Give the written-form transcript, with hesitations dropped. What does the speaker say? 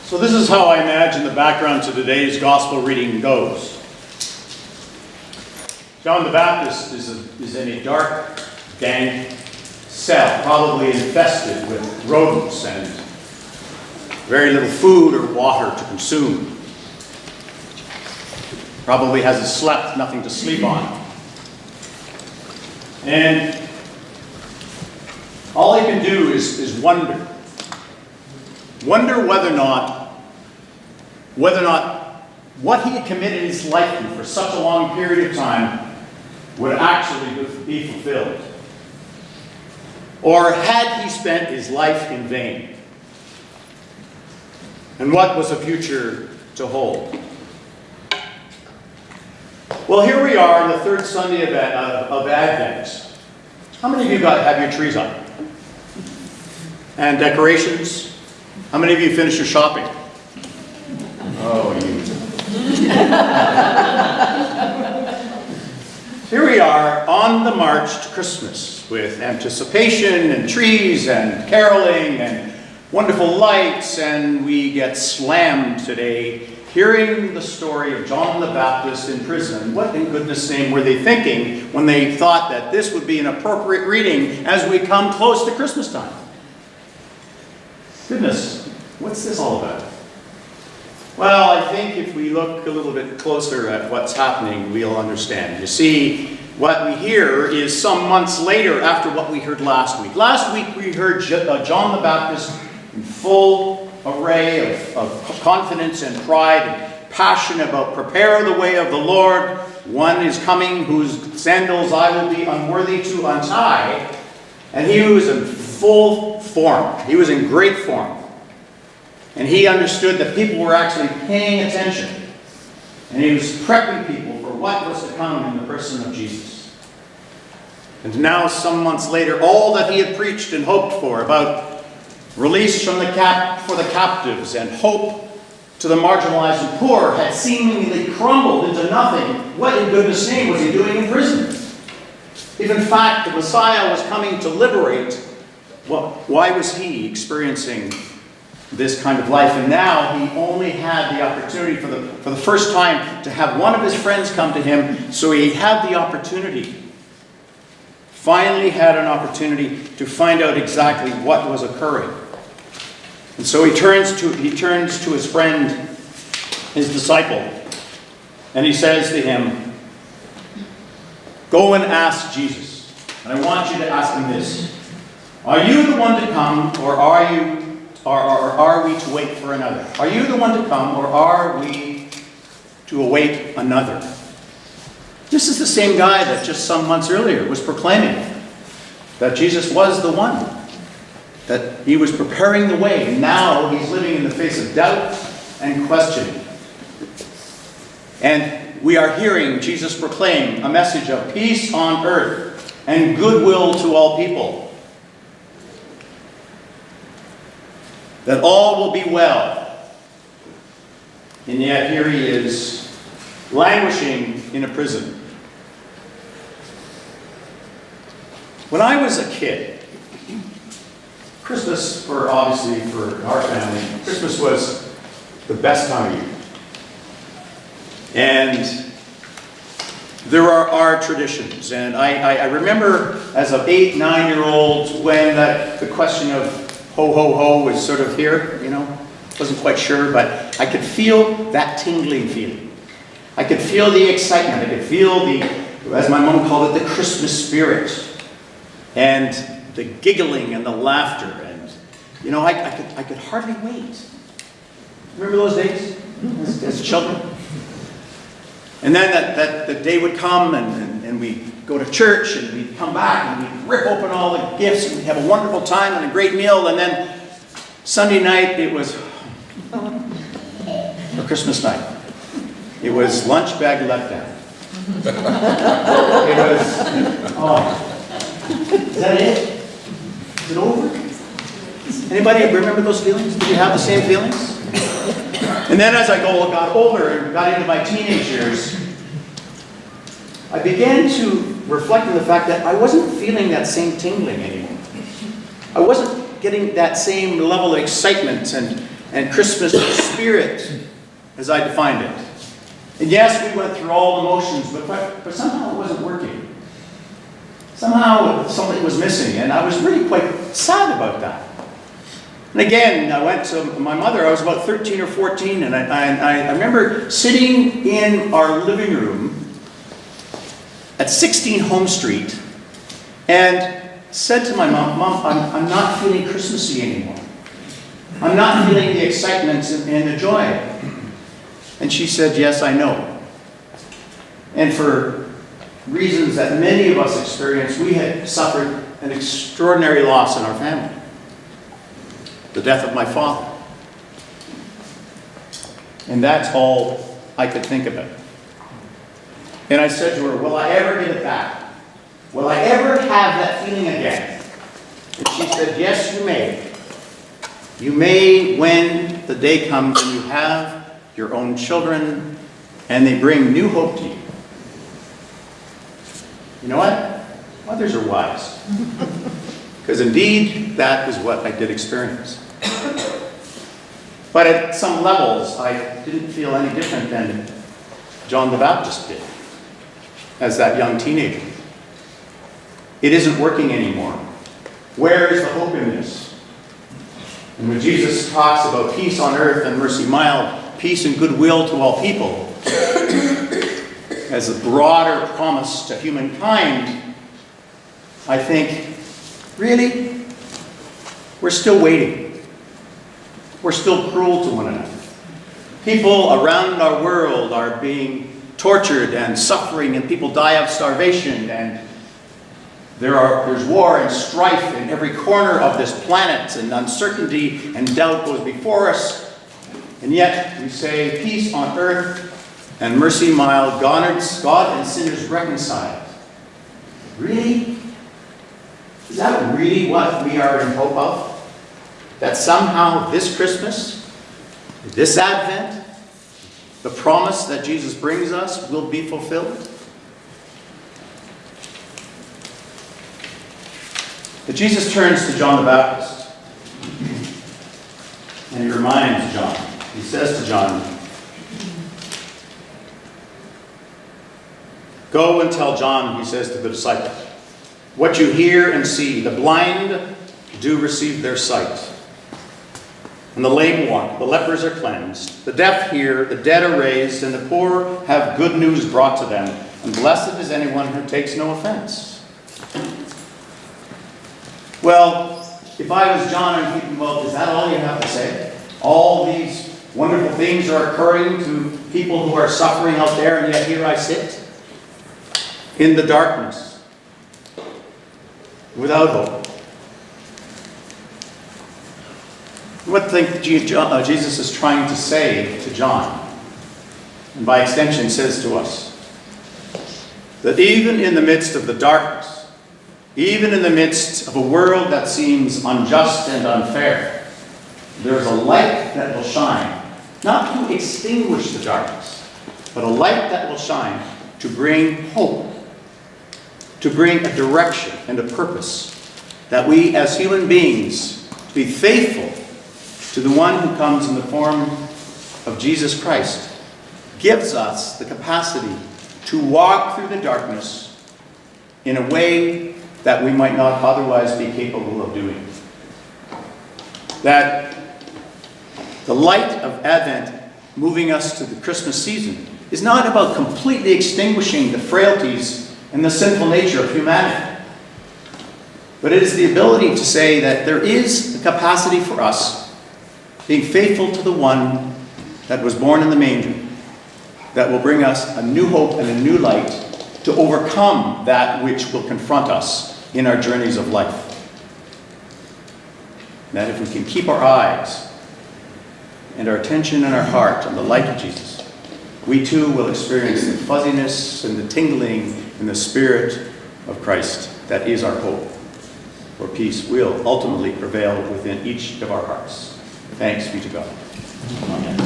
So this is how I imagine the background to today's gospel reading goes. John the Baptist is in a dark, dank cell, probably infested with rodents and very little food or water to consume. Probably hasn't slept, nothing to sleep on. And all he can do is wonder. Wonder whether or not what he had committed his life to for such a long period of time would actually be fulfilled. Or had he spent his life in vain? And what was the future to hold? Well, here we are on the third Sunday of Advent. How many of you have your trees up? And decorations? How many of you finished your shopping? Oh, you. Here we are on the march to Christmas with anticipation and trees and caroling and wonderful lights, and we get slammed today hearing the story of John the Baptist in prison. What in goodness name were they thinking when they thought that this would be an appropriate reading as we come close to Christmas time? Goodness, what's this all about? Well, I think if we look a little bit closer at what's happening, we'll understand. You see, what we hear is some months later after what we heard last week. Last week we heard John the Baptist in full array of confidence and pride and passion about prepare the way of the Lord. One is coming whose sandals I will be unworthy to untie. And he was in full form. He was in great form. And he understood that people were actually paying attention. And he was prepping people for what was to come in the person of Jesus. And now, some months later, all that he had preached and hoped for about release from the for the captives and hope to the marginalized and poor had seemingly crumbled into nothing. What in goodness name was he doing in prison? If in fact the Messiah was coming to liberate, why was he experiencing this kind of life? And now he only had the opportunity for the first time to have one of his friends come to him. So he had the opportunity, finally had an opportunity to find out exactly what was occurring. And so he turns to his friend, his disciple, and he says to him, "Go and ask Jesus." And I want you to ask him this: are you the one to come, or are we to wait for another? Are you the one to come, or are we to await another? This is the same guy that just some months earlier was proclaiming that Jesus was the one, that he was preparing the way. And now he's living in the face of doubt and questioning. And we are hearing Jesus proclaim a message of peace on earth and goodwill to all people. That all will be well. And yet here he is, languishing in a prison. When I was a kid, Christmas, obviously for our family, Christmas was the best time of year. And there are our traditions. And I remember as an 8, 9-year-old when the question of ho, ho, ho was sort of here, wasn't quite sure, but I could feel that tingling feeling. I could feel the excitement. I could feel as my mom called it, the Christmas spirit. And the giggling and the laughter. And, I could hardly wait. Remember those days as children? And then the day would come and we'd go to church and we'd come back and we'd rip open all the gifts and we'd have a wonderful time and a great meal. And then Sunday night, it was or Christmas night. It was lunch bag let down. It was, is that it? Is it over? Anybody remember those feelings? Did you have the same feelings? And then as I got older and got into my teenage years, I began to reflect on the fact that I wasn't feeling that same tingling anymore. I wasn't getting that same level of excitement and and Christmas spirit as I defined it. And yes, we went through all the motions, but somehow it wasn't working. Somehow something was missing, and I was really quite sad about that. And again, I went to my mother. I was about 13 or 14, and I remember sitting in our living room at 16 Home Street and said to my mom, "Mom, I'm not feeling Christmassy anymore. I'm not feeling the excitement and the joy." And she said, "Yes, I know." And for reasons that many of us experience, we had suffered an extraordinary loss in our family. The death of my father. And that's all I could think about. And I said to her, "Will I ever get it back? Will I ever have that feeling again?" And she said, "Yes, you may. You may when the day comes and you have your own children and they bring new hope to you." You know what? Mothers are wise. Because indeed, that is what I did experience. But at some levels, I didn't feel any different than John the Baptist did as that young teenager. It isn't working anymore. Where is the hope in this? And when Jesus talks about peace on earth and mercy mild, peace and goodwill to all people, as a broader promise to humankind, I think, really? We're still waiting. We're still cruel to one another. People around our world are being tortured and suffering, and people die of starvation, and there's war and strife in every corner of this planet, and uncertainty and doubt goes before us. And yet we say, peace on earth and mercy mild, God and sinners reconciled. Really? Is that really what we are in hope of? That somehow this Christmas, this Advent, the promise that Jesus brings us will be fulfilled? But Jesus turns to John the Baptist, and he reminds John. He says to John, "Go and tell John," he says to the disciples, "what you hear and see. The blind do receive their sight, and the lame walk, the lepers are cleansed, the deaf hear, the dead are raised, and the poor have good news brought to them. And blessed is anyone who takes no offense." Well, if I was John, I'm thinking, well, is that all you have to say? All these wonderful things are occurring to people who are suffering out there, and yet here I sit in the darkness, without hope. What do you think Jesus is trying to say to John? And by extension says to us, that even in the midst of the darkness, even in the midst of a world that seems unjust and unfair, there's a light that will shine, not to extinguish the darkness, but a light that will shine to bring hope, to bring a direction and a purpose, that we as human beings be faithful to the one who comes in the form of Jesus Christ, gives us the capacity to walk through the darkness in a way that we might not otherwise be capable of doing. That the light of Advent moving us to the Christmas season is not about completely extinguishing the frailties and the sinful nature of humanity, but it is the ability to say that there is the capacity for us being faithful to the one that was born in the manger, that will bring us a new hope and a new light to overcome that which will confront us in our journeys of life. That if we can keep our eyes and our attention and our heart on the light of Jesus, we too will experience the fuzziness and the tingling in the Spirit of Christ that is our hope, for peace will ultimately prevail within each of our hearts. Thanks be to God. Amen.